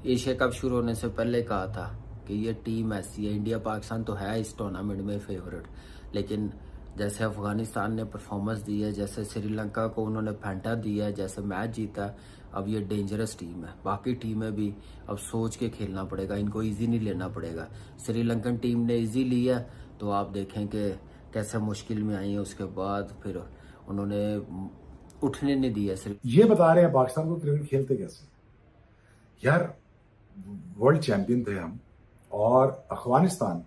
Asia cup शुरू होने से पहले कहा था कि ये टीम ऐसी है। इंडिया पाकिस्तान तो है इस टूर्नामेंट में फेवरेट, लेकिन जैसे अफगानिस्तान ने परफॉर्मेंस दी है, जैसे श्रीलंका को उन्होंने फेंटा दिया है, जैसे मैच जीता है, अब ये डेंजरस टीम है। बाकी टीमें भी अब सोच के खेलना पड़ेगा, इनको इजी नहीं लेना पड़ेगा। श्रीलंकन टीम ने इजी लिया तो आप देखें कि कैसे मुश्किल में आई है, उसके बाद फिर उन्होंने उठने नहीं दिया। ये बता रहे हैं पाकिस्तान को क्रिकेट खेलते कैसे। यार वर्ल्ड चैंपियन थे हम, और अफगानिस्तान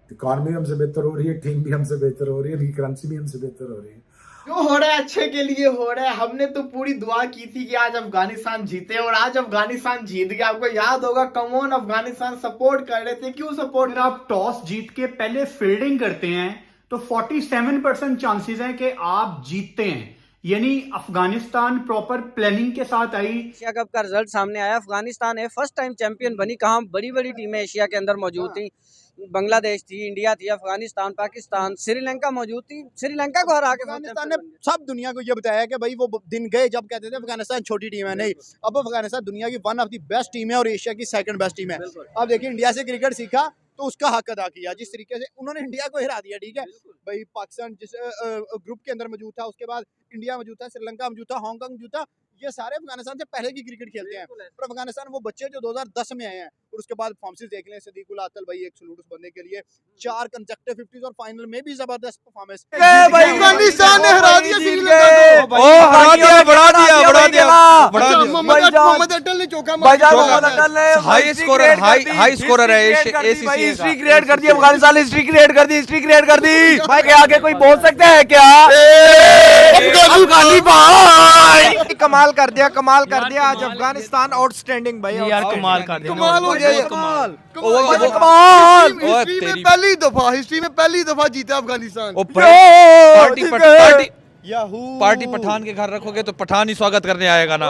इकॉनमी हमसे बेहतर हो रही है, टीम भी हमसे बेहतर हो रही है, करेंसी भी हमसे बेहतर हो रही है। जो हो रहा है अच्छे के लिए हो रहा है। हमने तो पूरी दुआ की थी कि आज अफगानिस्तान जीते, और आज अफगानिस्तान जीत गया। आपको याद होगा कमोन अफगानिस्तान सपोर्ट कर रहे थे। क्यों सपोर्ट? अगर आप टॉस जीत के पहले फील्डिंग करते हैं तो 47% चांसेस हैं कि आप जीतते हैं। यानी अफगानिस्तान प्रॉपर प्लानिंग के साथ आई। एशिया कप का रिजल्ट सामने आया। अफगानिस्तान है फर्स्ट टाइम चैंपियन बनी। कहाँ बड़ी बड़ी टीमें एशिया के अंदर मौजूद थी। बांग्लादेश थी, इंडिया थी, अफगानिस्तान, पाकिस्तान, श्रीलंका मौजूद थी। श्रीलंका को हरा के अफगानिस्तान ने सब दुनिया को ये बताया कि भाई वो दिन गए जब कहते थे अफगानिस्तान छोटी टीम है। नहीं, अब अफगानिस्तान दुनिया की one of the best team है और एशिया की सेकंड बेस्ट टीम है। अब देखिए इंडिया से क्रिकेट सीखा तो उसका हक अदा किया। जिस तरीके से उन्होंने इंडिया को हरा दिया, ठीक है भाई। पाकिस्तान जिस ग्रुप के अंदर मौजूद था, उसके बाद इंडिया मौजूद था, श्रीलंका मौजूद था, हांगकांग मौजूद था। ये सारे अफगानिस्तान से पहले की क्रिकेट खेलते हैं। और अफगानिस्तान वो बच्चे जो 2010 में आए हैं, और उसके बाद परफॉर्मेंस देख लें। सदीकुल आतल भाई, एक सलूट उस बंदे के लिए। 4 कंसेक्टिव 50s और फाइनल में भी जबरदस्त परफॉर्मेंस। अफगानिस्तान ने हरा दिया श्रीलंका को। मोहम्मद अटल ने चौका मारा। हाई स्कोरर है एसीसी। हिस्ट्री क्रिएट कर दी अफगानिस्तान, हिस्ट्री क्रिएट कर दी, हिस्ट्री क्रिएट कर दी। भाई के आगे कोई बोल सकता है क्या? अफगानी भाई कमाल कर दिया, कमाल कर दिया। आज अफगानिस्तान आउटस्टैंडिंग भाई। यार कमाल कर दिया, कमाल हो गया, कमाल कमाल। हिस्ट्री में पहली दफा जीता अफगानिस्तान। पार्टी पठान के घर रखोगे तो पठान ही स्वागत करने आएगा ना।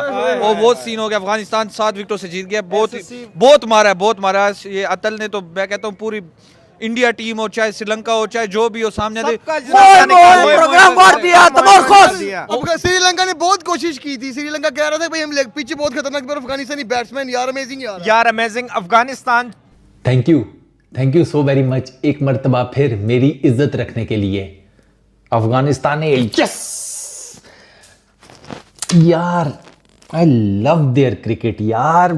वो सीन हो गया। अफगानिस्तान 7 विकेटों से जीत गया। बहुत मारा है ये अतल ने। तो मैं कहता हूँ पूरी इंडिया टीम हो, चाहे श्रीलंका हो, चाहे जो भी हो, सामने प्रोग्राम मार दिया। श्रीलंका ने बहुत कोशिश की थी। श्रीलंका कह रहा था भाई हम लेग पिच बहुत खतरनाक, पर अफगानिस्तानी बैट्समैन यार अमेजिंग यार amazing Afghanistan. Thank you so very much. एक मर्तबा फिर मेरी इज्जत रखने के लिए अफगानिस्तान ने यस यार, आई लव देयर क्रिकेट यार।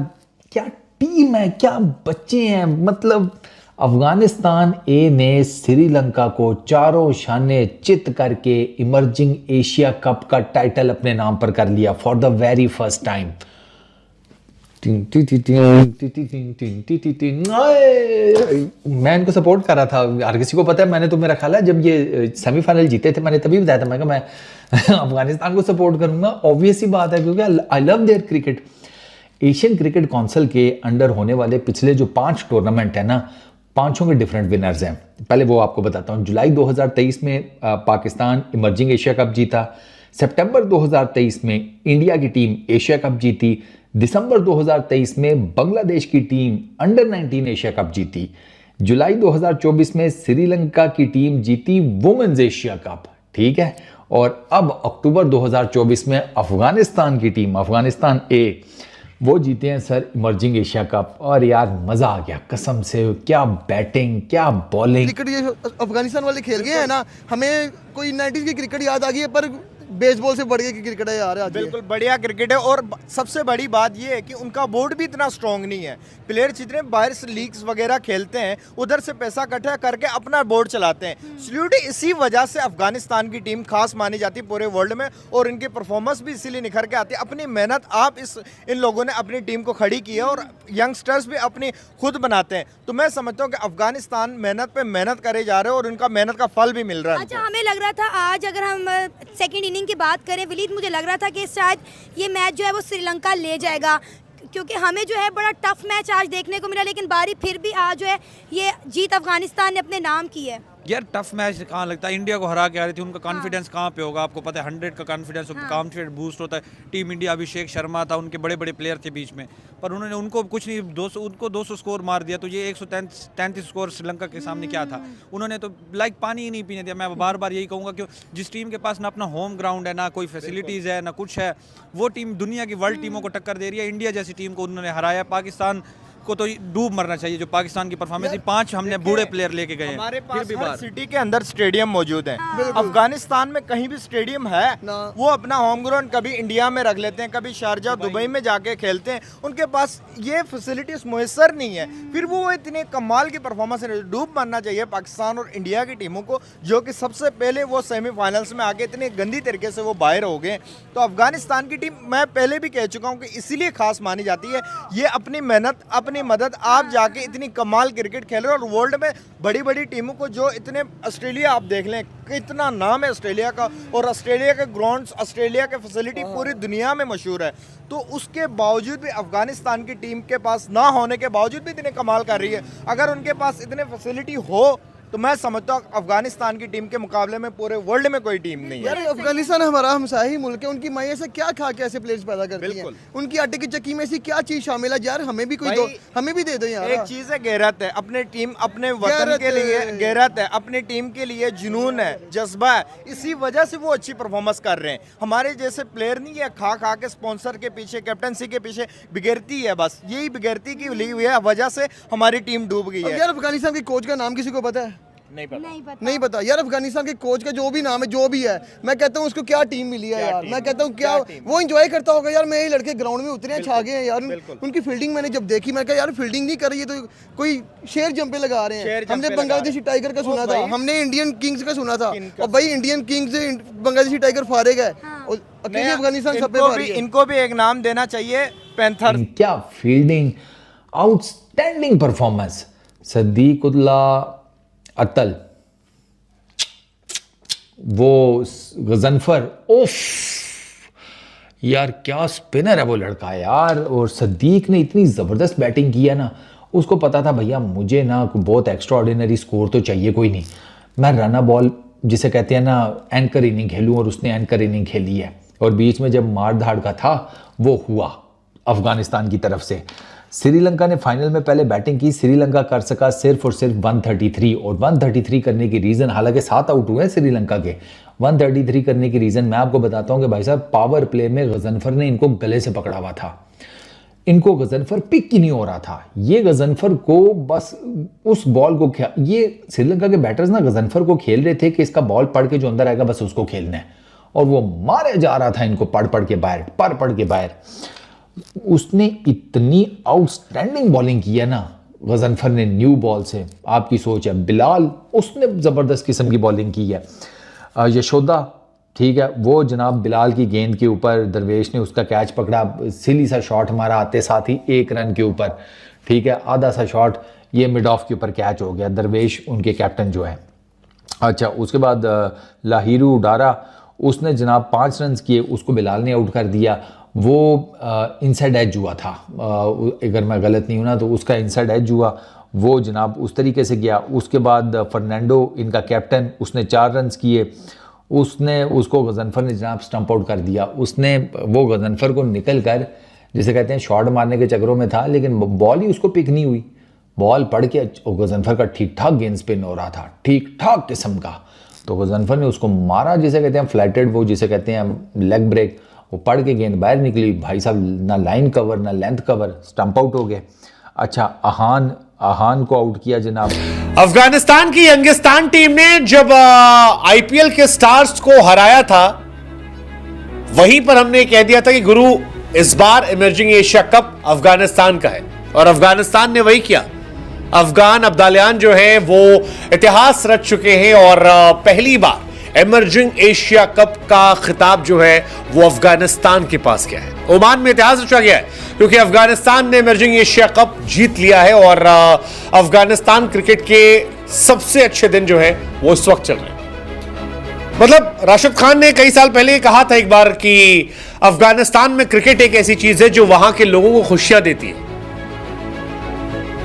क्या टीम है, क्या बच्चे हैं। मतलब अफगानिस्तान ए ने श्रीलंका को चारों शाने चित करके इमर्जिंग एशिया कप का टाइटल अपने नाम पर कर लिया for the very first time. मैं इनको सपोर्ट कर रहा था, हर किसी को पता है। मैंने तो, मेरा ख्याल है जब ये सेमीफाइनल जीते थे, मैंने तभी बताया था मैं अफगानिस्तान को सपोर्ट करूंगा। ऑब्वियस ही बात है, क्योंकि I love their cricket. Asian cricket council के अंडर होने वाले पिछले जो 5 टूर्नामेंट है ना, 5 के डिफरेंट विनर्स हैं। पहले वो आपको बताता हूँ। जुलाई 2023 में पाकिस्तान इमर्जिंग एशिया कप जीता। सितंबर 2023 में इंडिया की टीम एशिया कप जीती। दिसंबर 2023 में बांग्लादेश की टीम अंडर 19 एशिया कप जीती। जुलाई 2024 में श्रीलंका की टीम जीती वुमेन्स एशिया कप, ठीक है। और अब अक्टूबर 2024 में अफगानिस्तान की टीम, अफगानिस्तान ए, वो जीते हैं सर इमर्जिंग एशिया कप। और यार मजा आ गया कसम से। क्या बैटिंग, क्या बॉलिंग। क्रिकेट ये अफगानिस्तान वाले खेल गए हैं ना, हमें कोई 90s की क्रिकेट याद आ गई है, पर बेसबॉल से बढ़ के क्रिकेट है यार। बिल्कुल बढ़िया क्रिकेट है। और सबसे बड़ी बात यह है कि उनका बोर्ड भी इतना स्ट्रांग नहीं है। प्लेयर जितने बाहर से लीग्स वगैरह खेलते हैं, उधर से पैसा इकट्ठा करके अपना बोर्ड चलाते हैं। सल्यूट इसी वजह से अफगानिस्तान की टीम खास मानी जाती है पूरे वर्ल्ड में, और इनकी परफॉर्मेंस भी इसीलिए निखर के आती है। अपनी मेहनत इन लोगों ने अपनी टीम को खड़ी की है, और यंगस्टर्स भी अपनी खुद बनाते हैं। तो मैं समझता हूँ कि अफगानिस्तान मेहनत पे मेहनत करे जा रहे हैं, और उनका मेहनत का फल भी मिल रहा है। अच्छा, हमें लग रहा था आज अगर हम सेकंड इनिंग की बात करें विलीत, मुझे लग रहा था कि शायद ये मैच जो है वो श्रीलंका ले जाएगा, क्योंकि हमें जो है बड़ा टफ मैच आज देखने को मिला। लेकिन बारी फिर भी आज जो है ये जीत अफगानिस्तान ने अपने नाम की है। यार टफ मैच कहाँ लगता है, इंडिया को हरा के आ रही थी, उनका कॉन्फिडेंस कहाँ पे होगा, आपको पता है 100 का कॉन्फिडेंस कॉन्फिडेंस बूस्ट होता है। टीम इंडिया अभिषेक शर्मा था, उनके बड़े बड़े प्लेयर थे बीच में, पर उन्होंने उनको कुछ नहीं 200 उनको 200 स्कोर मार दिया। तो ये 133 स्कोर श्रीलंका के सामने क्या था, उन्होंने तो लाइक पानी ही नहीं पीने दिया। मैं बार बार यही कहूँगा कि जिस टीम के पास ना अपना होम ग्राउंड है, ना कोई फैसिलिटीज़ है, ना कुछ है, वो टीम दुनिया की वर्ल्ड टीमों को टक्कर दे रही है। इंडिया जैसी टीम को उन्होंने हराया। पाकिस्तान को तो डूब मरना चाहिए जो पाकिस्तान की परफॉर्मेंस थी। 5 हमने बूढ़े प्लेयर लेके गए हैं। हमारे फिर पास भी हर बात सिटी के अंदर स्टेडियम मौजूद है। अफगानिस्तान में कहीं भी स्टेडियम है, वो अपना होम ग्राउंड कभी इंडिया में रख लेते हैं, कभी शारजा दुबई में जाके खेलते हैं। उनके पास ये फैसिलिटीज मुयसर नहीं है, फिर वो इतने कमाल की परफॉर्मेंस। डूब मारना चाहिए पाकिस्तान और इंडिया की टीमों को, जो कि सबसे पहले वो सेमीफाइनल्स में आके इतने गंदी तरीके से वो बाहर हो गए। तो अफगानिस्तान की टीम मैं पहले भी कह चुका हूँ कि इसीलिए खास मानी जाती है। ये अपनी मेहनत, अपनी मदद, आप जाके इतनी कमाल क्रिकेट खेल रहे हो। और वर्ल्ड में बड़ी बड़ी टीमों को जो इतने, ऑस्ट्रेलिया आप देख लें कितना नाम है ऑस्ट्रेलिया का, और ऑस्ट्रेलिया के ग्राउंड्स, ऑस्ट्रेलिया के फैसिलिटी पूरी दुनिया में मशहूर है। तो उसके बावजूद भी अफगानिस्तान की टीम के पास ना होने के बावजूद भी इतने कमाल कर रही है। अगर उनके पास इतने फैसिलिटी हो तो मैं समझता हूँ अफगानिस्तान की टीम के मुकाबले में पूरे वर्ल्ड में कोई टीम नहीं है। यार अफगानिस्तान हमारा हमसाही मुल्क है, उनकी माई से क्या खा के ऐसे प्लेयर्स पैदा करती है, उनकी आटे की चक्की में ऐसी क्या चीज शामिल है यार, हमें भी कोई दो, हमें भी दे दो यार। एक चीज है गैरत है, अपने टीम अपने वतन के लिए गैरत है, अपनी टीम के लिए जुनून है, जज्बा है, इसी वजह से वो अच्छी परफॉर्मेंस कर रहे हैं। हमारे जैसे प्लेयर नहीं है खा खा के स्पॉन्सर के पीछे, कैप्टनसी के पीछे बिगड़ती है, बस यही बिगड़ती की वजह से हमारी टीम डूब गई है। यार अफगानिस्तान के कोच का नाम किसी को पता है? नहीं पता यार। अफगानिस्तान के कोच का जो भी नाम है, जो भी है, मैं कहता हूँ उसको क्या टीम मिली है यार। मैं कहता हूँ क्या वो एंजॉय करता होगा यार। मेरे लड़के ग्राउंड में उतरे हैं, छा गए हैं यार। उनकी फील्डिंग मैंने जब देखी, मैं कहा यार फील्डिंग नहीं कर रही है तो कोई शेर जंपे लगा रहे हैं। हमने बांग्लादेशी टाइगर का सुना था, हमने इंडियन किंग्स का सुना था, और भाई इंडियन किंग्स से बांग्लादेशी टाइगर फारेग है, अकेले अफगानिस्तान सब पे भारी है। इनको भी एक नाम देना चाहिए, पैंथर। क्या फील्डिंग, आउटस्टैंडिंग परफॉर्मेंस। सदीकुल्ला अतल, वो गजनफर, उफ यार क्या स्पिनर है वो लड़का यार। और सदीक ने इतनी ज़बरदस्त बैटिंग की है ना, उसको पता था भैया मुझे ना बहुत एक्स्ट्रा ऑर्डिनरी स्कोर तो चाहिए कोई नहीं, मैं रन बॉल जिसे कहते हैं ना एंकर इनिंग खेलूँ, और उसने एंकर इनिंग खेली है। और बीच में जब मार धाड़ का था वो हुआ अफगानिस्तान की तरफ से। श्रीलंका ने फाइनल में पहले बैटिंग की, श्रीलंका कर सका सिर्फ और सिर्फ 133, और 133 करने की रीज़न, हालांकि 7 आउट हुए हैं श्रीलंका के, 133 करने की रीज़न मैं आपको बताता हूं कि भाई साहब पावर प्ले में गजनफर ने इनको गले से पकड़ा हुआ था। इनको गजनफर पिक ही नहीं हो रहा था। ये गजनफर को बस उस बॉल को, ये श्रीलंका के बैटर्स ना गजनफर को खेल रहे थे कि इसका बॉल पढ़ के जो अंदर आएगा बस उसको खेलना है, और वो मारे जा रहा था इनको पढ़ के बाहर, पढ़ के बाहर। उसने इतनी आउटस्टैंडिंग बॉलिंग की है ना गजनफर ने, न्यू बॉल से। आपकी सोच है बिलाल, उसने ज़बरदस्त किस्म की बॉलिंग की है। यशोदा ठीक है, वो जनाब बिलाल की गेंद के ऊपर दरवेश ने उसका कैच पकड़ा, सिली सा शॉट मारा आते साथ ही 1 रन के ऊपर, ठीक है, आधा सा शॉट, ये मिड ऑफ के ऊपर कैच हो गया, दरवेश उनके कैप्टन जो है। अच्छा, उसके बाद लाहिरू डारा, उसने जनाब 5 रन किए, उसको बिलाल ने आउट कर दिया। वो इनसाइड एज हुआ था, अगर मैं गलत नहीं हूँ ना तो उसका इनसाइड एज हुआ, वो जनाब उस तरीके से गया। उसके बाद फर्नांडो इनका कैप्टन, उसने 4 रन किए, उसने उसको गजनफर ने जनाब स्टंप आउट कर दिया। उसने वो गजनफर को निकल कर, जिसे कहते हैं शॉट मारने के चक्करों में था, लेकिन बॉल ही उसको पिक नहीं हुई। बॉल पड़ के गजनफर का ठीक ठाक गेंद स्पिन हो रहा था, ठीक ठाक किस्म का, तो गजनफर ने उसको मारा, जिसे कहते हैं फ्लैटेड, वो जिसे कहते हैं लेग ब्रेक, वो पड़ के गेंद बाहर निकली। भाई साहब ना लाइन कवर ना लेंथ कवर, स्टंप आउट हो गए। अच्छा, आहान को आउट किया जनाब। अफगानिस्तान की यंगिस्तान टीम ने जब आईपीएल के स्टार्स को हराया था, वहीं पर हमने कह दिया था कि गुरु इस बार इमर्जिंग एशिया कप अफगानिस्तान का है, और अफगानिस्तान ने वही किया। अफगान अब्दालियान जो है वो इतिहास रच चुके हैं, और पहली बार इमर्जिंग एशिया कप का खिताब जो है वो अफगानिस्तान के पास गया है। ओमान में इतिहास रचा गया है क्योंकि अफगानिस्तान ने इमर्जिंग एशिया कप जीत लिया है, और अफगानिस्तान क्रिकेट के सबसे अच्छे दिन जो है वो इस वक्त चल रहे हैं। मतलब राशिद खान ने कई साल पहले कहा था एक बार कि अफगानिस्तान में क्रिकेट एक ऐसी चीज है जो वहां के लोगों को खुशियां देती है।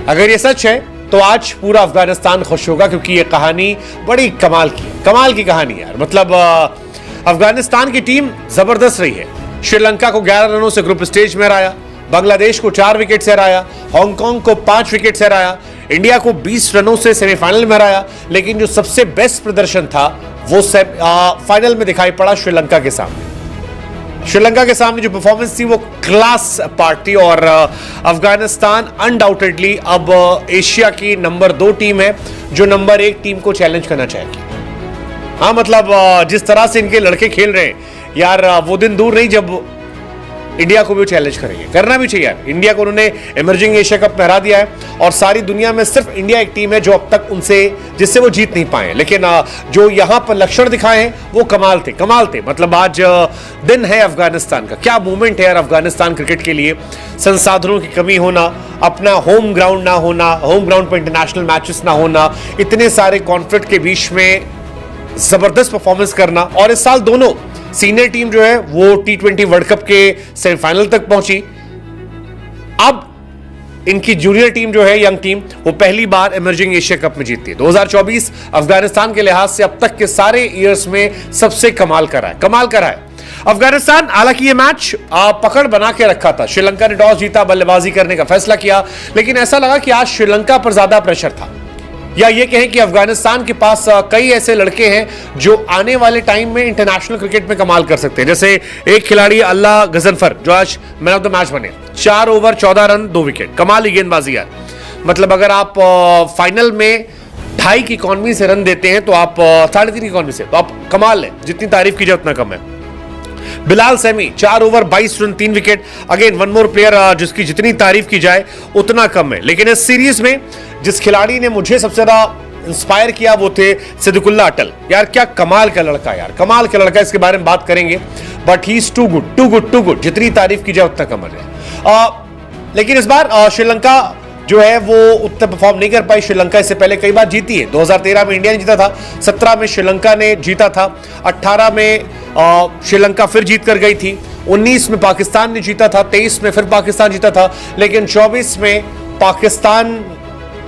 अगर ये सच है तो आज पूरा अफगानिस्तान खुश होगा, क्योंकि ये कहानी बड़ी कमाल की कहानी है यार। मतलब अफगानिस्तान की टीम जबरदस्त रही है। श्रीलंका को 11 रनों से ग्रुप स्टेज में हराया, बांग्लादेश को 4 विकेट से हराया, हांगकांग को 5 विकेट से हराया, इंडिया को 20 रनों से सेमीफाइनल में हराया। लेकिन जो सबसे बेस्ट प्रदर्शन था वो फाइनल में दिखाई पड़ा श्रीलंका के सामने। श्रीलंका के सामने जो परफॉर्मेंस थी वो क्लास पार्ट थी, और अफगानिस्तान अनडाउटेडली अब एशिया की नंबर 2 टीम है जो नंबर 1 टीम को चैलेंज करना चाहेगी। हाँ, मतलब जिस तरह से इनके लड़के खेल रहे हैं यार, वो दिन दूर नहीं जब इंडिया को भी चैलेंज करेंगे। करना भी चाहिए यार। इंडिया को उन्होंने इमर्जिंग एशिया कप में हरा दिया है, और सारी दुनिया में सिर्फ इंडिया एक टीम है जो अब तक जिससे वो जीत नहीं पाए। लेकिन जो यहां पर लक्षण दिखाए हैं वो कमाल थे। मतलब आज दिन है अफगानिस्तान का। क्या मूवमेंट है यार अफगानिस्तान क्रिकेट के लिए। संसाधनों की कमी होना, अपना होम ग्राउंड ना होना, होम ग्राउंड पर इंटरनेशनल मैचेस ना होना, इतने सारे कॉन्फ्लिक्ट के बीच में जबरदस्त परफॉर्मेंस करना। और इस साल दोनों सीनियर टीम जो है वो T20 वर्ल्ड कप के सेमीफाइनल तक पहुंची। अब इनकी जूनियर टीम जो है, यंग टीम, वो पहली बार इमर्जिंग एशिया कप में जीतती है। 2024 अफगानिस्तान के लिहाज से अब तक के सारे ईयर्स में सबसे कमाल करा है अफगानिस्तान। हालांकि ये मैच पकड़ बना के रखा था। श्रीलंका ने टॉस जीता, बल्लेबाजी करने का फैसला किया, लेकिन ऐसा लगा कि आज श्रीलंका पर ज्यादा प्रेशर था। या ये कहें कि अफगानिस्तान के पास कई ऐसे लड़के हैं जो आने वाले टाइम में इंटरनेशनल क्रिकेट में कमाल कर सकते हैं। जैसे एक खिलाड़ी अल्लाह गजनफर जो आज मैन ऑफ द मैच बने, 4 ओवर 14 रन 2 विकेट, कमाल ही गेंदबाजी यार। मतलब अगर आप फाइनल में 2.5 की इकॉनमी से रन देते हैं तो आप 3.5 की इकॉनमी से, तो आप कमाल है। जितनी तारीफ की जाए उतना कम है। Bilal Sami 4 over 22 run 3 wicket, again one more player जिसकी जितनी तारीफ की जाए उतना कम है। लेकिन इस सीरीज में जिस खिलाड़ी ने मुझे सबसे ज्यादा इंस्पायर किया वो थे सिद्दुकुल्ला अटल। यार क्या कमाल का लड़का यार, कमाल का लड़का। इसके बारे में बात करेंगे, but he is too good. जितनी तारीफ की जाए उतना कम है। लेकिन इस बार श्रीलंका जो है वो उतना परफॉर्म नहीं कर पाई। श्रीलंका इससे पहले कई बार जीती है। 2013 में इंडिया ने जीता था, 17 में श्रीलंका ने जीता था, 18 में श्रीलंका फिर जीत कर गई थी, 19 में पाकिस्तान ने जीता था, 23 में फिर पाकिस्तान जीता था, लेकिन 24 में पाकिस्तान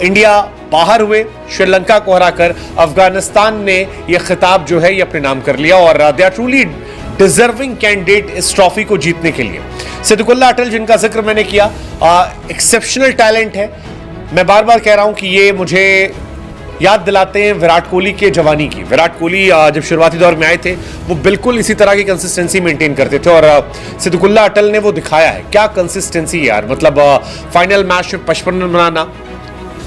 इंडिया बाहर हुए। श्रीलंका को हराकर अफगानिस्तान ने यह खिताब जो है ये अपने नाम कर लिया, और they are truly deserving candidate इस ट्रॉफी को जीतने के लिए। सिद्दुकुल्ला अटल जिनका जिक्र मैंने किया, एक्सेप्शनल टैलेंट है। मैं बार बार कह रहा हूं कि ये मुझे याद दिलाते हैं विराट कोहली के जवानी की। विराट कोहली जब शुरुआती दौर में आए थे वो बिल्कुल इसी तरह की कंसिस्टेंसी मेंटेन करते थे, और सिद्दुकुल्ला अटल ने वो दिखाया है। क्या कंसिस्टेंसी यार, मतलब फाइनल मैच में 55 रन बनाना,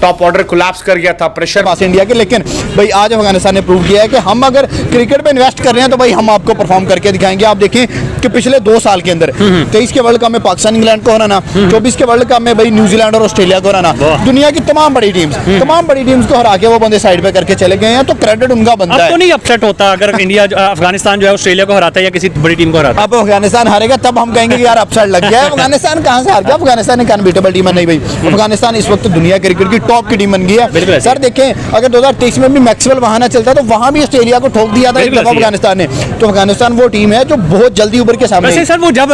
टॉप ऑर्डर कोलैप्स कर गया था, प्रेशर पास इंडिया के। लेकिन भाई आज अफगानिस्तान ने प्रूव किया है कि हम अगर क्रिकेट में इन्वेस्ट कर रहे हैं तो भाई हम आपको परफॉर्म करके दिखाएंगे। आप देखें कि पिछले 2 साल के अंदर 23 के वर्ल्ड कप में पाकिस्तान इंग्लैंड को हराना, 24 के वर्ल्ड कप में भाई न्यूजीलैंड और ऑस्ट्रेलिया को हराना, दुनिया की तमाम बड़ी टीम्स को हरा के वो बंदे साइड पे करके चले गए हैं, तो क्रेडिट उनका बनता है। तो नहीं अपसेट होता अगर इंडिया अफगानिस्तान जो है ऑस्ट्रेलिया को हराता है या किसी बड़ी टीम को हराता है? अब अफगानिस्तान हारेगा तब हम कहेंगे कि यार अपसेट लग गया है। अफगानिस्तान कहां से हार गया? अफगानिस्तान एक अनबीटेबल टीम है नहीं भाई। अफगानिस्तान इस वक्त दुनिया क्रिकेट की टॉप की टीम बन गई है। सर देखें, अगर 2023 में भी मैक्सवेल वहां ना चलता तो वहां भी ऑस्ट्रेलिया को ठोक दिया था एक दफा अफगानिस्तान ने। तो अफगानिस्तान वो टीम है जो बहुत जल्दी उभर के सामने। सर वो जब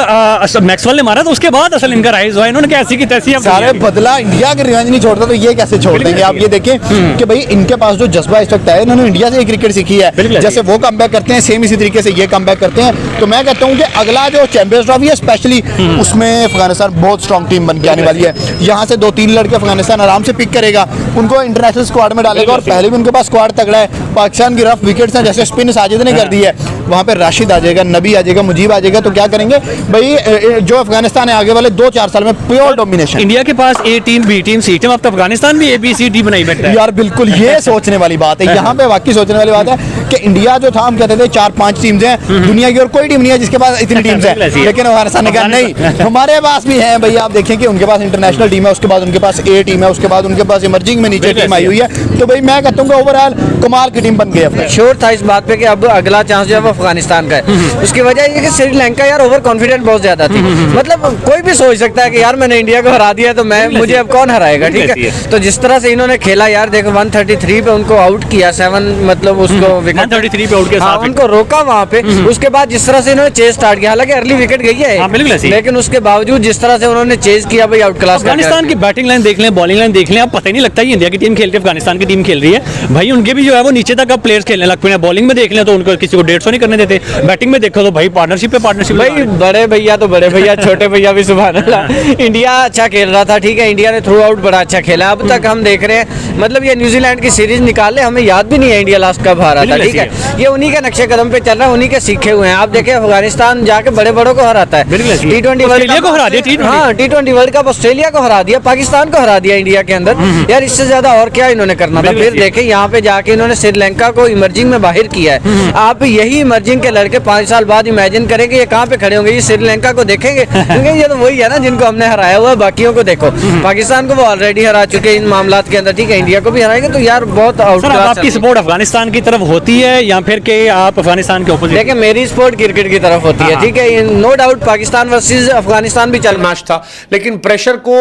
मैक्सवेल ने मारा तो उसके बाद असल इनका राइज हुआ, इन्होंने कैसी की तैसी सारे बदला। इंडिया के रिवेंज नहीं छोड़ता तो ये कैसे छोड़ देंगे? आप ये देखें कि भाई इनके पास जो जज्बा इस वक्त है, इन्होंने इंडिया से क्रिकेट सीखी है। जैसे वो कमबैक करते हैं सेम इसी तरीके से ये कमबैक करते हैं। तो मैं कहता हूँ कि अगला जो चैंपियंस ट्रॉफी है स्पेशली उसमें अफगानिस्तान बहुत स्ट्रॉन्ग टीम बन के आने वाली है। यहाँ से 2-3 लड़के अफगानिस्तान आराम से पिक करेगा, उनको इंटरनेशनल स्क्वाड में डालेगा, और पहले भी उनके पास स्क्वाड तगड़ा है। पाकिस्तान की रफ विकेट्स हैं, जैसे स्पिन साजिद ने कर दी है, वहां पे राशिद आ जाएगा, नबी आ जाएगा, मुजीब आ जाएगा। तो क्या करेंगे भाई, जो अफगानिस्तान है आगे वाले 2-4 साल में प्योर डोमिनेशन। इंडिया के पास A team, B team, C team, अब तो अफगानिस्तान भी ABCD बनाई बैठा है यार। बिल्कुल ये सोचने वाली बात है, यहाँ पे वाकई सोचने वाली बात है कि इंडिया जो था हम कहते थे 4-5 टीम्स हैं दुनिया की, और कोई टीम नहीं है जिसके पास इतनी टीम्स हैं। लेकिन अफगानिस्तान ने कहा नहीं, हमारे पास भी है भाई। आप देखें कि उनके पास इंटरनेशनल टीम है, उसके बाद उनके पास A टीम है, उसके बाद उनके पास इमर्जिंग में नीचे टीम आई हुई है। तो भाई मैं कहता हूँ कि ओवरऑल कमाल की टीम बन गई है। श्योर था इस बात पे कि अब अगला चांस जो है वो अफगानिस्तान का है। उसकी वजह ये कि श्रीलंका यार ओवर कॉन्फिडेंट बहुत ज्यादा थी। मतलब कोई भी सोच सकता है कि यार मैंने इंडिया को हरा दिया तो मुझे अब कौन हराएगा, ठीक है। तो जिस तरह से इन्होंने खेला यार, देखो 133 पे उनको आउट किया, 7 मतलब उसको विकेट 10:33 पे आउट किया। हाँ, उनको रोका वहाँ पे। उसके बाद जिस तरह से इन्होंने चेज स्टार्ट किया, हालांकि अर्ली विकेट गई है, हाँ, बिल्कुल ऐसी। लेकिन उसके बावजूद जिस तरह से उन्होंने चेज किया भाई, आउट क्लास। अफगानिस्तान की बैटिंग लाइन देख लें, बॉलिंग लाइन देख लें, अब पता ही नहीं लगता ये इंडिया की टीम खेलती है, अफगानिस्तान की टीम खेल रही है भाई। उनके भी जो है वो नीचे तक अब प्लेयर्स खेलने लग पड़े हैं। बॉलिंग में देख लें तो उनको किसी को 150 नहीं करने देते, बैटिंग में देखो तो भाई पार्टनरशिप पे पार्टनरशिप। भाई बड़े भैया तो बड़े भैया, छोटे भैया भी सुभान अल्लाह। इंडिया अच्छा खेल रहा था, ठीक है, इंडिया ने थ्रू आउट बड़ा अच्छा खेला। अब तक हम देख रहे हैं, मतलब ये न्यूजीलैंड की सीरीज निकाल ले, हमें याद भी नहीं है इंडिया लास्ट कब हारा था, ठीक है। ये उन्हीं के नक्शे कदम पे चल रहा है, उन्हीं के सीखे हुए हैं। आप देखें अफगानिस्तान जाके बड़े बड़ों को हराता है, T20 ऑस्ट्रेलिया को हरा दिया, हाँ T20 वर्ल्ड कप ऑस्ट्रेलिया को हरा दिया, पाकिस्तान को हरा दिया इंडिया के अंदर। यार इससे ज्यादा और क्या इन्होंने करना था। फिर देखें यहाँ पे जाके इन्होंने श्रीलंका को इमर्जिंग में बाहर किया है। आप यही इमर्जिंग के लड़के 5 साल बाद इमेजिन करेंगे ये कहाँ पे खड़े होंगे, ये श्रीलंका को देखेंगे, क्योंकि ये तो वही है ना जिनको हमने हराया हुआ। बाकियों को देखो, पाकिस्तान को वो ऑलरेडी हरा चुके हैं इन मामलात के अंदर, ठीक है, इंडिया को भी हराएंगे। तो यार बहुत आउट क्लास। आपकी सपोर्ट अफगानिस्तान की तरफ होती है या फिर के आप अफगानिस्तान के अपोजिट? देखिए मेरी सपोर्ट क्रिकेट की तरफ होती है, ठीक है, no doubt Pakistan versus Afghanistan भी चल मैच था, लेकिन प्रेशर को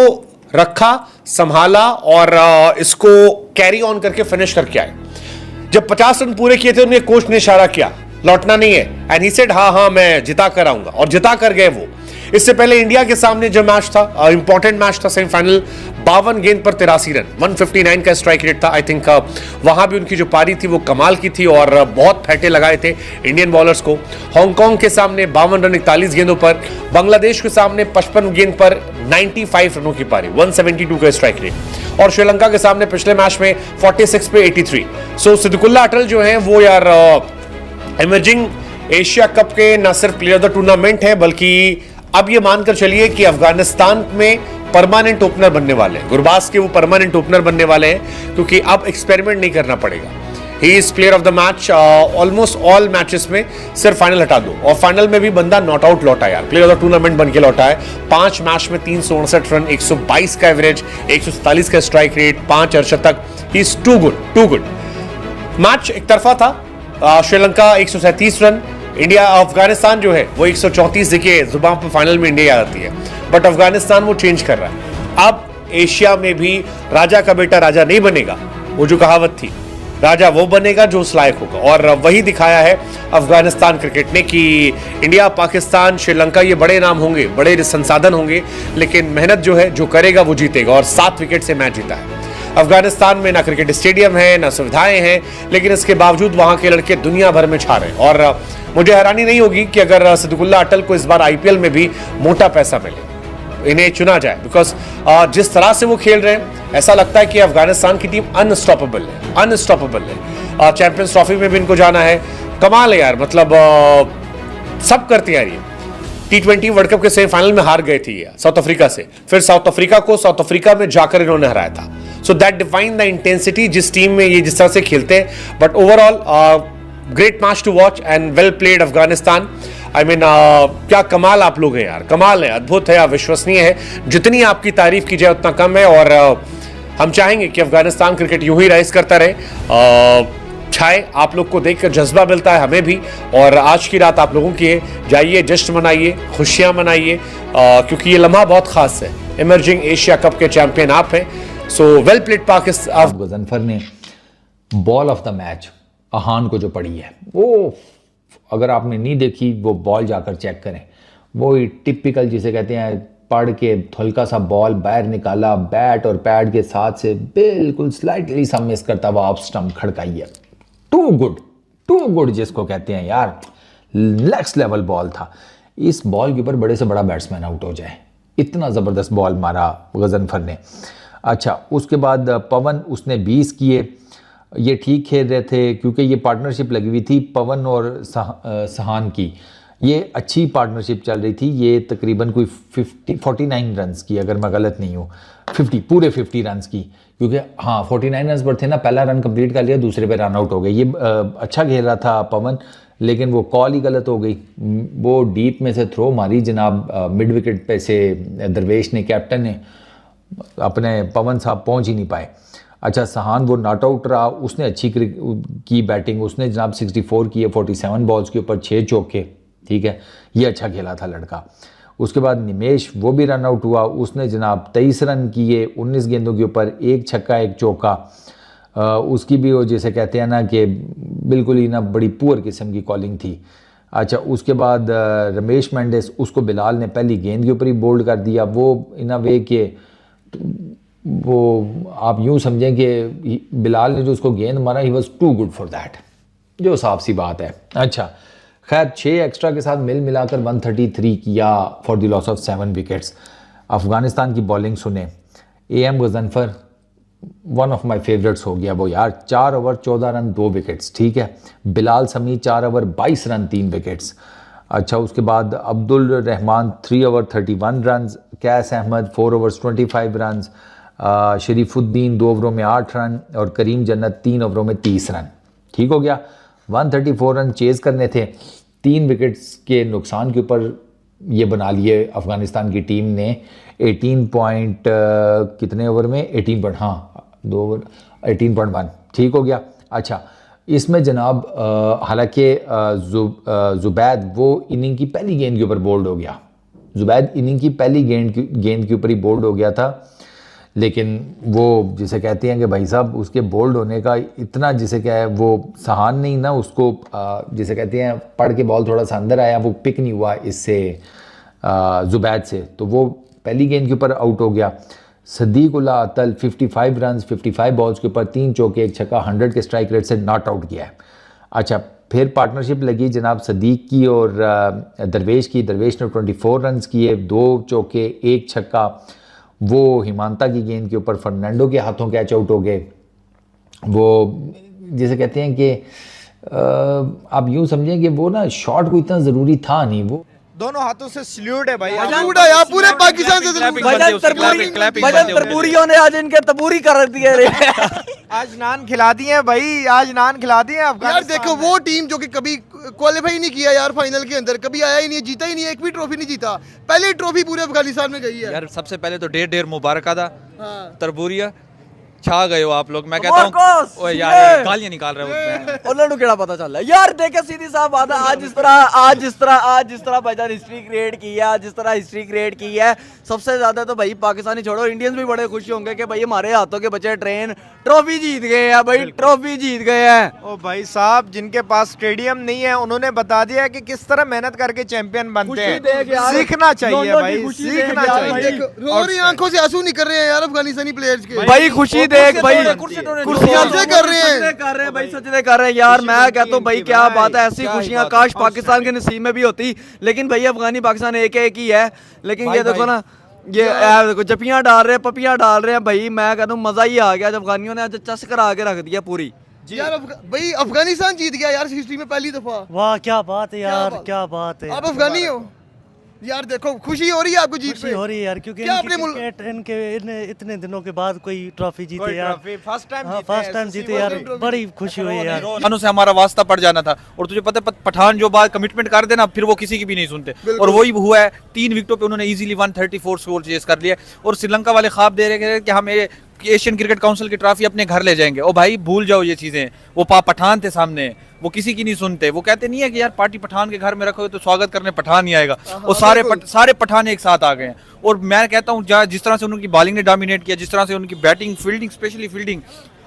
रखा, संभाला और इसको कैरी ऑन करके फिनिश करके आए। जब 50 रन पूरे किए थे, उन्हें कोच ने इशारा किया लौटना नहीं है, एंड ही सेड हाँ मैं जिता कर आऊंगा, और जिता कर गए वो। इससे पहले इंडिया के सामने जो मैच था, इंपॉर्टेंट मैच था, सेमीफाइनल, 52 गेंद पर 83 रन, 159 का स्ट्राइक रेट था। आई थिंक वहां भी उनकी जो पारी थी वो कमाल की थी और बहुत फैटे लगाए थे इंडियन बॉलर्स को। हांगकांग के सामने 52 रन 41 गेंदों पर, बांग्लादेश के सामने 55 गेंद पर 95 रनों की पारी, 172 का स्ट्राइक रेट, और श्रीलंका के सामने पिछले मैच में 46 पे 83। सो सिद्दुकुल्ला अटल जो है वो यार इमर्जिंग एशिया कप के न सिर्फ प्लेयर ऑफ द टूर्नामेंट है, बल्कि अब ये मानकर चलिए कि अफगानिस्तान में परमानेंट ओपनर बनने वाले हैं। गुरबाज के वो परमानेंट ओपनर बनने वाले हैं, क्योंकि अब एक्सपेरिमेंट नहीं करना पड़ेगा। He is player of the match almost all matches में, सिर्फ फाइनल हटा दो, और फाइनल में भी बंदा नॉट आउट लौटा यार, प्लेयर ऑफ द टूर्नामेंट बन के लौटा है। 5 मैच में 359 रन, 122 का एवरेज, 147 का स्ट्राइक रेट, 5 अर्धशतक। He is too good. Match एक तरफा था, श्रीलंका 137 रन, इंडिया अफगानिस्तान जो है वो 134। देखिए जुबान पर फाइनल में इंडिया आती है, बट अफगानिस्तान वो चेंज कर रहा है। अब एशिया में भी राजा का बेटा राजा नहीं बनेगा, वो जो कहावत थी, राजा वो बनेगा जो उस लायक होगा, और वही दिखाया है अफगानिस्तान क्रिकेट ने कि इंडिया, पाकिस्तान, श्रीलंका ये बड़े नाम होंगे, बड़े संसाधन होंगे, लेकिन मेहनत जो है जो करेगा वो जीतेगा, और 7 विकेट से मैच जीता है। अफगानिस्तान में ना क्रिकेट स्टेडियम है, ना सुविधाएं हैं, लेकिन इसके बावजूद वहां के लड़के दुनिया भर में छा रहे हैं। और मुझे हैरानी नहीं होगी कि अगर सिद्दुकुल्ला अटल को इस बार आईपीएल में भी मोटा पैसा मिले, इन्हें चुना जाए, बिकॉज जिस तरह से वो खेल रहे हैं ऐसा लगता है कि अफगानिस्तान की टीम अनस्टॉपेबल है। चैंपियंस ट्रॉफी में भी इनको जाना है, कमाल है यार, मतलब सब करते हैं यार। ये T20 वर्ल्ड कप के सेमीफाइनल में हार गए थे साउथ अफ्रीका से, फिर साउथ अफ्रीका में जाकर इन्होंने हराया था। So that define the intensity जिस टीम में ये जिस तरह से खेलते हैं। But overall great match to watch and well played Afghanistan. I mean क्या कमाल आप लोग हैं यार, कमाल है, अद्भुत है, अविश्वसनीय है। जितनी आपकी तारीफ की जाए उतना कम है, और हम चाहेंगे कि अफगानिस्तान क्रिकेट यूं ही राइज करता रहे। छाए आप लोग को देखकर जज्बा मिलता है हमें भी, और आज की रात आप लोगों की है, जाइए जश्न मनाइए, खुशियां मनाइए, क्योंकि ये लम्हा बहुत खास है। इमर्जिंग एशिया कप के चैंपियन आप हैं। So well played Pakistan. Ghazanfar ने ball of the match Ahaan को जो पड़ी है, वो अगर आपने नहीं देखी वो बॉल जाकर चेक करें। वो टिपिकल जिसे कहते हैं पढ़ के हल्का सा बॉल बाहर निकाला, बैट और पैड के साथ से बिल्कुल स्लाइटली सा मिस करता हुआ ऑफ स्टंप खड़काई है। टू गुड जिसको कहते हैं यार, नेक्स्ट लेवल बॉल था। इस बॉल के ऊपर बड़े से बड़ा बैट्समैन आउट हो जाए, इतना ज़बरदस्त बॉल मारा गजनफर ने। अच्छा, उसके बाद पवन, उसने 20 किए। ये ठीक खेल रहे थे क्योंकि ये पार्टनरशिप लगी हुई थी पवन और सहान की, ये अच्छी पार्टनरशिप चल रही थी। ये तकरीबन कोई 49 रन्स की, अगर मैं गलत नहीं हूँ, 50 रन्स की, क्योंकि हाँ 49 रन्स पर थे ना, पहला रन कंप्लीट कर लिया, दूसरे पे रन आउट हो गए। ये अच्छा खेल रहा था पवन, लेकिन वो कॉल ही गलत हो गई। वो डीप में से थ्रो मारी जनाब, मिड विकेट पे से दरवेश ने, कैप्टन ने, अपने पवन साहब पहुँच ही नहीं पाए। अच्छा, सहान वो नॉट आउट रहा, उसने अच्छी की बैटिंग, उसने जनाब 64 किए 47 बॉल्स के ऊपर 6 चौके, ठीक है, ये अच्छा खेला था लड़का। उसके बाद निमेश, वो भी रन आउट हुआ, उसने जनाब 23 रन किए 19 गेंदों के ऊपर, 1 छक्का 1 चौका। उसकी भी वो जैसे कहते हैं ना कि बिल्कुल ही ना बड़ी पुअर किस्म की कॉलिंग थी। अच्छा, उसके बाद रमेश मेंडिस, उसको बिलाल ने पहली गेंद के ऊपर ही बोल्ड कर दिया। वो इन अ वे के वो आप यूँ समझें कि बिलाल ने जो उसको गेंद मारा, he was too good for that, जो साफ सी बात है। अच्छा, खैर 6 एक्स्ट्रा के साथ मिलाकर 133 किया for the loss of 7 wickets. Afghanistan की बॉलिंग सुने, AM Ghazanfar one of my favourites हो गया वो यार। 4 ओवर 14 रन 2 विकेट्स, ठीक है। बिलाल समी 4 ओवर 22 रन 3 विकेट्स। अच्छा, उसके बाद अब्दुल रहमान 3 ओवर 31 रन, कैस अहमद 4 ओवर्स 25 रन, शरीफुद्दीन 2 ओवरों में 8 रन और करीम जन्नत 3 ओवरों में 30 रन। ठीक हो गया। 134 रन चेज़ करने थे। 3 विकेट्स के नुकसान के ऊपर ये बना लिए अफ़गानिस्तान की टीम ने 18 पॉइंट कितने ओवर में 18 पॉइंट, हाँ 2 ओवर 18.1, ठीक हो गया। अच्छा, इसमें जनाब हालांकि जुबैद वो इनिंग की पहली गेंद के ऊपर बोल्ड हो गया। जुबैद इनिंग की पहली गेंद के ऊपर ही बोल्ड हो गया था, लेकिन वो जिसे कहते हैं कि भाई साहब उसके बोल्ड होने का इतना जिसे क्या है वो सहान नहीं ना, उसको जिसे कहते हैं पड़ के बॉल थोड़ा सा अंदर आया, वो पिक नहीं हुआ इससे जुबैद से, तो वो पहली गेंद के ऊपर आउट हो गया। सदीक उल्ला अतल 55 रन 55 बॉल्स के ऊपर 3 चौके 1 छक्का 100 के स्ट्राइक रेट से नॉट आउट किया है। अच्छा, फिर पार्टनरशिप लगी जनाब सदीक की और दरवेश की। दरवेश ने 24 रन किए, 2 चौके 1 छक्का। वो हिमांता की गेंद के ऊपर फर्नांडो के हाथों कैच आउट हो गए। वो जैसे कहते हैं कि आप यूँ समझें कि वो ना शॉट को इतना ज़रूरी था नहीं, वो दोनों हाथों से सल्यूट है भाई। पूरे पाकिस्तान से तरबूरियों ने आज इनके तबूरी कर दिए रे। आज नान खिला दिए हैं भाई, आज नान खिला दिए यार। देखो वो टीम जो कि कभी क्वालिफाई नहीं किया यार, फाइनल के अंदर कभी आया ही नहीं, जीता ही नहीं, एक भी ट्रॉफी नहीं जीता। पहली ट्रॉफी पूरे अफगानिस्तान में गई है यार। सबसे पहले तो ढेर मुबारक था तरबूरिया, छा गए हो आप लोग। मैं कहता हूँ ओए यार गालियां निकाल रहे हो उन्होंने केड़ा पता चल रहा है यार। देखे सीधी साफ बात है, आज जिस तरह भाईजान हिस्ट्री क्रिएट की है, जिस तरह हिस्ट्री क्रिएट की है, सबसे ज्यादा तो भाई पाकिस्तानी छोड़ो इंडियंस भी बड़े खुश होंगे कि भाई हमारे हाथों के बच्चे ट्रेन ट्रॉफी जीत गए हैं भाई, ट्रॉफी जीत गए हैं। ओ भाई साहब, जिनके पास स्टेडियम नहीं है उन्होंने बता दिया कि किस तरह मेहनत करके चैंपियन बनते हैं। सीखना चाहिए भाई, सीखना चाहिए। रो रही आंखों से आंसू निकल रहे हैं यार अफगानिस्तानी प्लेयर्स के भाई। खुशी देख भाई, कुर्सियां से कर रहे हैं भाई, सजदे कर रहे हैं यार। मैं कहता हूँ भाई क्या बात है, ऐसी खुशियां काश पाकिस्तान के नसीब में भी होती, लेकिन भाई अफगानी पाकिस्तान एक ही है। लेकिन ये देखो ना, ये देखो जपियां डाल रहे हैं, पपियां डाल रहे हैं भाई। मैं कहता हूँ मजा ही आ गया जब अफगानियों ने आज चस करा के रख दिया पूरी यार। भाई अफगानिस्तान जीत गया यार हिस्ट्री में पहली दफा। वाह क्या बात है यार, क्या बात है। आप अफगानी हो यार, देखो खुशी हो रही है आपको जीत पे? हो रही है यार, क्योंकि इनके इतने दिनों के बाद कोई ट्रॉफी जीते यार, फर्स्ट टाइम जीते यार, बड़ी खुशी हुई यार। पठानों से हमारा वास्ता पड़ जाना था, और तुझे पता है पठान जो बात कमिटमेंट कर देना फिर वो किसी की भी नहीं सुनते, और वही हुआ है। 3 विकेटों पे उन्होंने इजीली 134 स्कोर चेस कर लिया, और श्रीलंका वाले ख्वाब दे रहे हैं कि हम एशियन क्रिकेट काउंसिल की ट्रॉफी अपने घर ले जाएंगे। ओ भाई भूल जाओ ये चीजें, वो पठान थे सामने, वो किसी की नहीं सुनते। वो कहते नहीं है कि यार पार्टी पठान के घर में रखोगे तो स्वागत करने पठान ही आएगा। वो सारे पठान एक साथ आ गए हैं। और मैं कहता हूँ जिस तरह से उनकी बॉलिंग ने डोमिनेट किया, जिस तरह से उनकी batting, fielding, specially fielding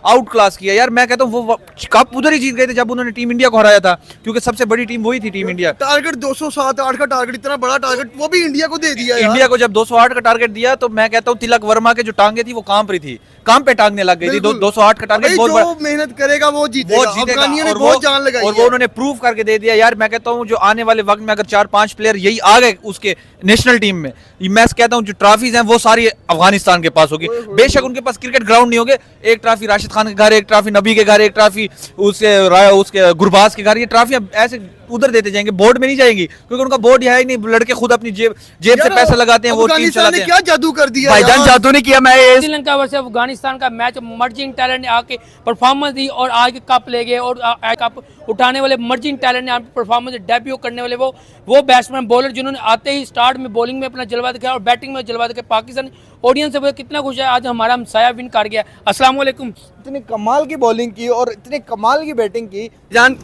out class किया यार। मैं कहता हूँ वो कप उधर ही जीत गए थे जब उन्होंने टीम इंडिया को हराया था, क्योंकि सबसे बड़ी टीम वही थी टीम इंडिया। टारगेट 208 का टारगेट, इतना बड़ा टारगेट वो भी इंडिया को दे दिया। इंडिया को जब 208 का टारगेट दिया तो मैं कहता हूँ तिलक वर्मा के जो टांगे थी वो काम पर थी, काम पे टांगने लग गई थी। 208 का टारगेट बहुत बड़ा, मेहनत करेगा वो जीतेगा। अफगानियों ने बहुत जान लगाई और वो उन्होंने प्रूव करके दे दिया यार। मैं कहता हूँ जो आने वाले वक्त में अगर 4-5 प्लेयर यही आ गए उसके नेशनल टीम में, मैं कहता हूँ जो ट्रॉफीज हैं वो सारी अफगानिस्तान के पास होगी। बेशक उनके पास क्रिकेट ग्राउंड नहीं होंगे, एक ट्रॉफी राशिद खान के घर, एक ट्रॉफी नबी के घर, एक ट्रॉफी उसके गुरबाज के घर, ये ट्रॉफियां ऐसे उधर देते जाएंगे, बोर्ड में नहीं जाएंगी, क्योंकि उनका बोर्ड ही है ही नहीं। लड़के खुद अपनी जेब से पैसे लगाते हैं, वो टीम चलाते हैं। क्या जादू कर दिया भाईजान, जादू नहीं किया। मैं श्रीलंका वर्सेस अफगानिस्तान का मैच मर्जिंग टैलेंट ने आके परफॉर्मेंस दी और आगे कप ले गए, और कप उठाने वाले मर्जिंग टैलेंट ने परफॉर्मेंस डेब्यू करने वाले वो बैट्समैन बॉलर जिन्होंने आते ही स्टार्ट में बॉलिंग में अपना जलवा दिखाया और बैटिंग में जलवा दिखाया। पाकिस्तान ऑडियंस से कितना खुश है आज हमारा हमसाया विन कर गया। अस्सलाम वालेकुम। इतनी कमाल की बॉलिंग की और इतनी कमाल की बैटिंग की, जान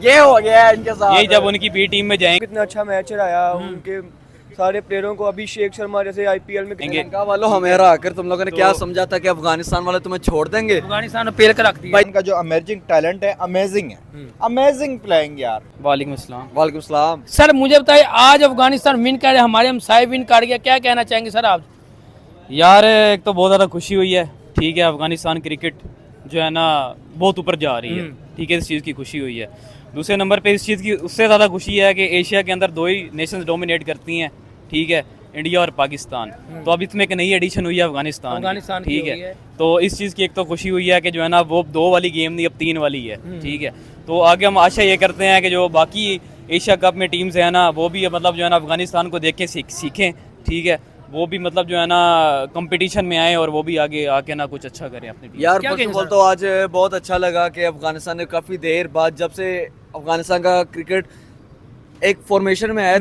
ये हो गया इनके साथ। यही जब उनकी बी टीम में जाएंगे। कितना अच्छा मैच रहा उनके सारे प्लेयरों को, अभिषेक शर्मा जैसे आईपीएल में श्रीलंका वालों हमें हरा कर तुम लोगों ने क्या समझा था कि अफगानिस्तान वाले तुम्हें छोड़ देंगे? अफगानिस्तान पेल कर रखती है। इनका जो अमेजिंग टैलेंट है, अमेजिंग है, अमेजिंग प्लेइंग यार। वालेकुम अस्सलाम। वालेकुम सलाम। सर मुझे बताइए, आज अफगानिस्तान विन कर रहे, हमारे हम साहिब विन कर गया, क्या कहना चाहेंगे सर आप? यार एक तो बहुत ज़्यादा खुशी हुई है, ठीक है, अफगानिस्तान क्रिकेट जो है ना बहुत ऊपर जा रही है, ठीक है, इस चीज़ की खुशी हुई है। दूसरे नंबर पे इस चीज़ की उससे ज़्यादा खुशी है कि एशिया के अंदर 2 ही नेशंस डोमिनेट करती हैं, ठीक है, इंडिया और पाकिस्तान। तो अब इसमें एक नई एडिशन हुई है अफगानिस्तान, ठीक है। तो इस चीज़ की एक तो खुशी हुई है कि जो है ना वो 2 वाली गेम नहीं अब 3 वाली है, ठीक है। तो आगे हम आशा ये करते हैं कि जो बाकी एशिया कप में टीम्स हैं ना वो भी मतलब जो है ना अफगानिस्तान को देख के सीखें, ठीक है, वो भी मतलब जो है ना कंपटीशन में आए और वो भी आगे आके ना कुछ अच्छा करें अपनी टीम। यार फर्स्ट ऑफ ऑल तो आज बहुत अच्छा लगा कि अफगानिस्तान ने काफ़ी देर बाद, जब से अफगानिस्तान का क्रिकेट एक फॉर्मेशन में है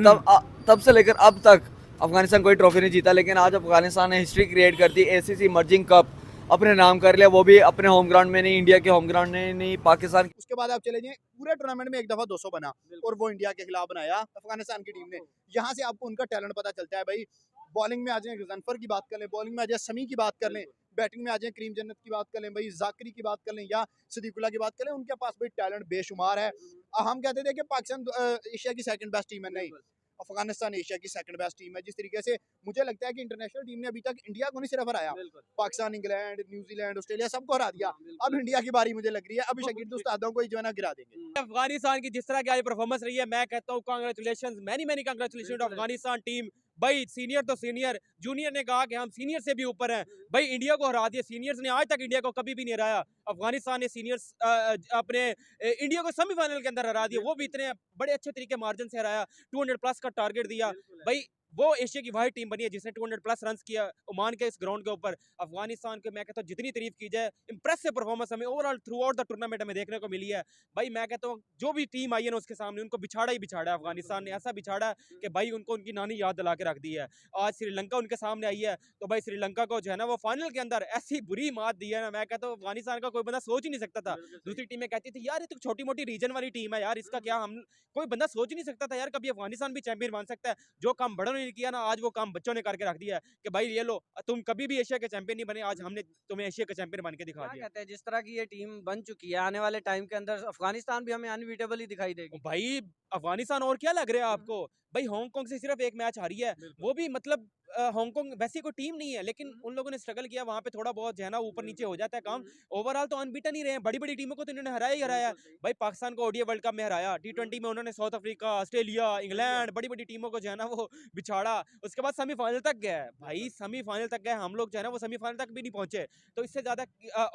तब से लेकर अब तक अफगानिस्तान कोई ट्रॉफी नहीं जीता, लेकिन आज अफगानिस्तान ने हिस्ट्री क्रिएट कर दी, एसीसी इमर्जिंग कप अपने नाम कर लिया, वो भी अपने होम ग्राउंड में नहीं, इंडिया के होम ग्राउंड में नहीं, पाकिस्तान। उसके बाद आप चले जाएं, पूरे टूर्नामेंट में एक दफा 200 बना और वो इंडिया के खिलाफ बनाया अफगानिस्तान की टीम ने। यहाँ से आपको उनका टैलेंट पता चलता है भाई। बॉलिंग में आ जाए गजनफर की बात कर लें, बॉलिंग में आ जाए समी की बात कर लें, बैटिंग में आ जाए करीम जन्नत की बात कर लें, भाई जाकरी की बात कर लें या सदीकुल्ला की बात कर लें, उनके पास भाई टैलेंट बेशुमार है। हम कहते थे कि पाकिस्तान एशिया की सेकंड बेस्ट टीम है, नहीं, अफगानिस्तान एशिया की सेकंड बेस्ट टीम है। जिस तरीके से मुझे लगता है कि इंटरनेशनल टीम ने अभी तक इंडिया को नहीं सिर्फ हराया, पाकिस्तान, इंग्लैंड, न्यूजीलैंड, ऑस्ट्रेलिया सबको हरा दिया। अब इंडिया की बारी मुझे लग रही है, अब शकील उस्तादों को जो है ना गिरा देंगे। अफगानिस्तान की जिस तरह की आज परफॉर्मेंस रही है, मैं कहता हूँ congratulation, many congratulation to Afghanistan team. भाई सीनियर तो सीनियर, जूनियर ने कहा कि हम सीनियर से भी ऊपर हैं, भाई इंडिया को हरा दिया। सीनियर्स ने आज तक इंडिया को कभी भी नहीं हराया, अफगानिस्तान ने सीनियर्स अपने इंडिया को सेमीफाइनल के अंदर हरा दिया, वो भी इतने बड़े अच्छे तरीके मार्जिन से हराया, 200 प्लस का टारगेट दिया। भाई वो एशिया की वाहिद टीम बनी है जिसने 200 प्लस रन किया ओमान के इस ग्राउंड के ऊपर। अफगानिस्तान के मैं कहता हूँ जितनी तारीफ की जाए, इंप्रेसिव परफॉर्मेंस हमें overall through out the tournament हमें देखने को मिली है। भाई मैं कहता हूँ जो भी टीम आई है ना उसके सामने उनको बिछाड़ा ही बिछाड़ा है। अफगानिस्तान ने ऐसा बिछाड़ा है कि भाई उनको उनकी नानी याद दिला के रख दी है। आज श्रीलंका उनके सामने आई है तो भाई श्रीलंका को जो है ना वो फाइनल के अंदर ऐसी बुरी मात दी है ना, मैं कहता हूँ अफगानिस्तान का कोई बंदा सोच ही नहीं सकता था। दूसरी टीमें कहती थी यार ये तो छोटी मोटी रीजन वाली टीम है यार, इसका क्या, हम कोई बंदा सोच ही नहीं सकता था यार कभी अफगानिस्तान भी चैंपियन बन सकता है। जो काम बड़ों ने किया ना आज वो काम बच्चों ने करके रख दिया है कि भाई ये लो तुम कभी भी एशिया के चैंपियन नहीं बने, आज हमने तुम्हें एशिया के चैंपियन बन के दिखा दिया। कहते हैं जिस तरह की ये टीम बन चुकी है, आने वाले टाइम के अंदर अफगानिस्तान भी हमें अनबीटेबल ही दिखाई देगी। भाई अफगानिस्तान और क्या लग रहा है आपको, भाई हांगकांग से सिर्फ एक मैच हारी है, वो भी मतलब हांगकांग वैसी कोई टीम नहीं है लेकिन उन लोगों ने स्ट्रगल किया, वहां पे थोड़ा बहुत जो है ना ऊपर नीचे हो जाता है काम। ओवरऑल तो अनबीटन ही रहे हैं, बड़ी बड़ी टीमों को तो इन्होंने हराया ही हराया। भाई पाकिस्तान को ओडीआई वर्ल्ड कप में हराया, T20 में उन्होंने साउथ अफ्रीका, ऑस्ट्रेलिया, इंग्लैंड, बड़ी बड़ी टीमों को जो है ना वो बिछाड़ा। उसके बाद सेमीफाइनल तक गया है, भाई सेमीफाइनल तक गए हम लोग जो है ना वो सेमीफाइनल तक भी नहीं पहुंचे। तो इससे ज्यादा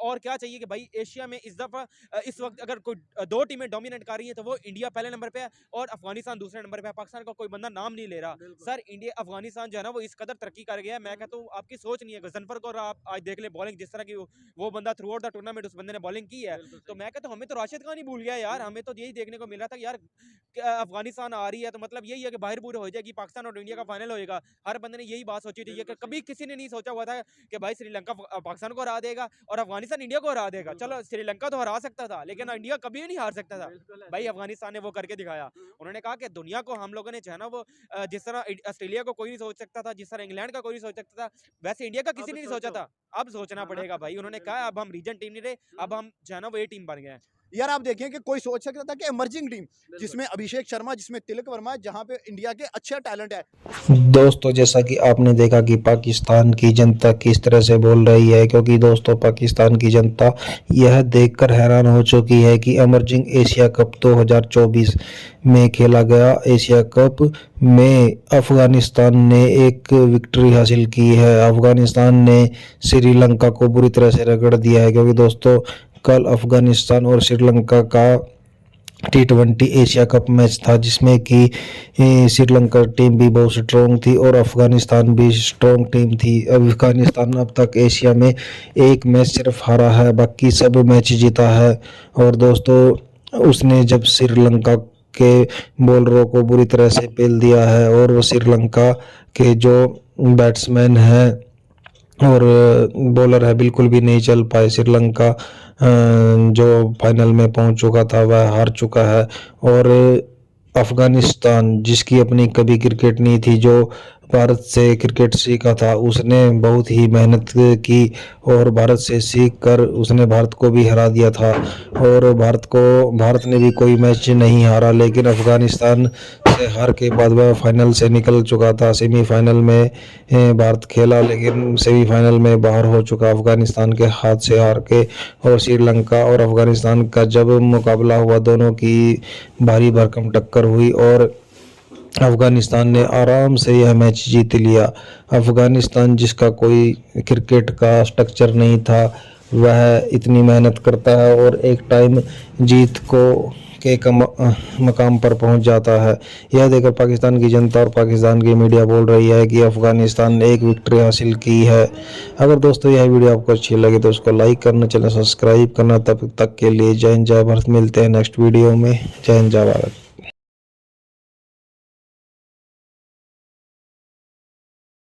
और क्या चाहिए कि भाई एशिया में इस दफा इस वक्त अगर कोई 2 टीमें डोमिनेट कर रही है तो वो इंडिया पहले नंबर पे है और अफगानिस्तान दूसरे नंबर पे है। पाकिस्तान का कोई बंदा नाम नहीं ले रहा सर। इंडिया अफगानिस्तान जो है ना वो इस कदर तरक्की कर गया है, मैं कहता हूँ आपकी सोच नहीं है। गजनफर को आप आज देख ले बॉलिंग जिस तरह की वो बंदा थ्रू आउट द टूर्नामेंट उस बंदे ने बॉलिंग की है। तो मैं कहता हूँ हमें तो राशिद खान ही भूल गया यार, हमें तो यही देखने को मिल रहा था यार अफगानिस्तान आ रही है तो मतलब यही है कि बाहर पूरे हो जाएगी, पाकिस्तान और इंडिया का फाइनल होएगा। हर बंदे ने यही बात सोची थी कि कभी किसी ने नहीं सोचा हुआ था कि भाई श्रीलंका पाकिस्तान को हरा देगा और अफगानिस्तान इंडिया को हरा देगा। चलो श्रीलंका तो हरा सकता था लेकिन इंडिया कभी नहीं हार सकता था। भाई अफगानिस्तान ने वो करके दिखाया। उन्होंने कहा कि दुनिया को हम लोगों ने जो है ना वो जिस तरह ऑस्ट्रेलिया को कोई नहीं सोच सकता था, जिस तरह इंग्लैंड का कोई नहीं सोच सकता था, वैसे इंडिया का किसी ने नहीं सोचा था। अब सोचना पड़ेगा भाई। उन्होंने कहा अब हम रीजन टीम नहीं रहे, अब हम जो है ना वो ये टीम बन गए हैं। यार आप देखें कि कोई सोच सकता था कि इमर्जिंग टीम जिसमें अभिषेक शर्मा, जिसमें तिलक वर्मा, जहां पे इंडिया के अच्छा टैलेंट है। दोस्तों जैसा कि आपने देखा कि पाकिस्तान की जनता किस तरह से बोल रही है, क्योंकि दोस्तों पाकिस्तान की जनता यह देखकर हैरान हो चुकी है कि इमर्जिंग एशिया कप 2024 में खेला गया एशिया कप में अफगानिस्तान ने एक विक्ट्री हासिल की है। अफगानिस्तान ने श्रीलंका को बुरी तरह से रगड़ दिया है, क्योंकि दोस्तों कल अफगानिस्तान और श्रीलंका का T20 एशिया कप मैच था जिसमें कि श्रीलंका टीम भी बहुत स्ट्रॉन्ग थी और अफगानिस्तान भी स्ट्रॉन्ग टीम थी। अफगानिस्तान अब तक एशिया में एक मैच सिर्फ हारा है, बाकी सब मैच जीता है। और दोस्तों उसने जब श्रीलंका के बॉलरों को बुरी तरह से पेल दिया है और वो श्रीलंका के जो बैट्समैन हैं और बॉलर है बिल्कुल भी नहीं चल पाए। श्रीलंका जो फाइनल में पहुंच चुका था वह हार चुका है और अफगानिस्तान, जिसकी अपनी कभी क्रिकेट नहीं थी, जो भारत से क्रिकेट सीखा था, उसने बहुत ही मेहनत की और भारत से सीख कर उसने भारत को भी हरा दिया था। और भारत ने भी कोई मैच नहीं हारा, लेकिन अफगानिस्तान से हार के बाद वह फाइनल से निकल चुका था। सेमीफाइनल में भारत खेला, लेकिन सेमीफाइनल में बाहर हो चुका अफगानिस्तान के हाथ से हार के। और श्रीलंका और अफगानिस्तान का जब मुकाबला हुआ, दोनों की भारी भरकम टक्कर हुई और अफगानिस्तान ने आराम से यह मैच जीत लिया। अफगानिस्तान, जिसका कोई क्रिकेट का स्ट्रक्चर नहीं था, वह इतनी मेहनत करता है और एक टाइम जीत के मकाम पर पहुंच जाता है। यह देखकर पाकिस्तान की जनता और पाकिस्तान की मीडिया बोल रही है कि अफगानिस्तान ने एक विक्ट्री हासिल की है। अगर दोस्तों यह वीडियो आपको अच्छी लगी तो उसको लाइक करना, चैनल सब्सक्राइब करना। तब तक के लिए जय हिंद जय भारत। मिलते हैं नेक्स्ट वीडियो में। जय हिंद जय भारत।